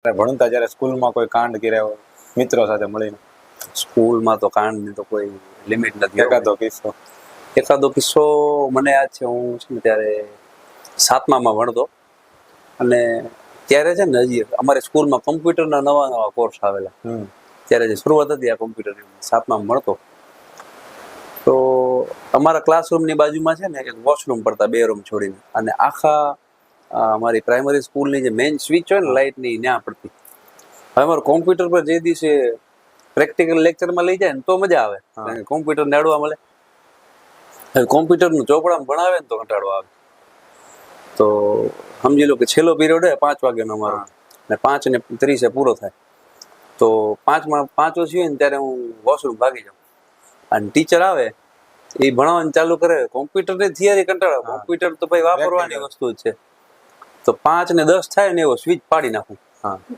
ભણતા જ્યારે સ્કૂલમાં કોઈ કાંડ કર્યા હોય મિત્રો સાથે મળીને? સ્કૂલમાં તો કાંડની તો કોઈ લિમિટ નથી. એકાદો કિસ્સો મને યાદ છે, હું છે ને ત્યારે 7મામાં ભણતો, અને ત્યારે છે ને હજી અમારે સ્કૂલમાં કોમ્પ્યુટરના નવા કોર્સ આવેલા. ત્યારે જે શરૂઆત હતી આ કોમ્પ્યુટરની, 7મામાં ભણતો, તો અમારા ક્લાસરૂમની બાજુમાં છે ને એક વોશરૂમ પડતા, 2 રૂમ છોડીને, અને આખા અમારી પ્રાઇમરી સ્કૂલની જે મેઇન સ્વિચ હોય ને લાઇટની, ત્યાં પડતી. હવે અમારું કોમ્પ્યુટર પર જે દિવસે પ્રેક્ટિકલ લેક્ચરમાં લઈ જાય ને તો મજા આવે, કારણ કે કોમ્પ્યુટર નાડવા મળે. હવે કોમ્પ્યુટરનું ચોપડામાં ભણાવે ને તો કંટાળો આવે. તો સમજી લો કે છેલ્લો પીરિયડ હોય 5 વાગ્યાનો અમારો, ને 5:30 પૂરો થાય. તો 5માં 5 ઓછી હોય ને ત્યારે હું વોશરૂમ ભાગી જાઉં, અને ટીચર આવે એ ભણાવવાનું ચાલુ કરે. કોમ્પ્યુટરની થિયરી કંટાળો, કોમ્પ્યુટર તો ભાઈ વાપરવાની વસ્તુ જ છે. તો 5 ને 10 થાય ને એવો સ્વિચ પાડી નાખું.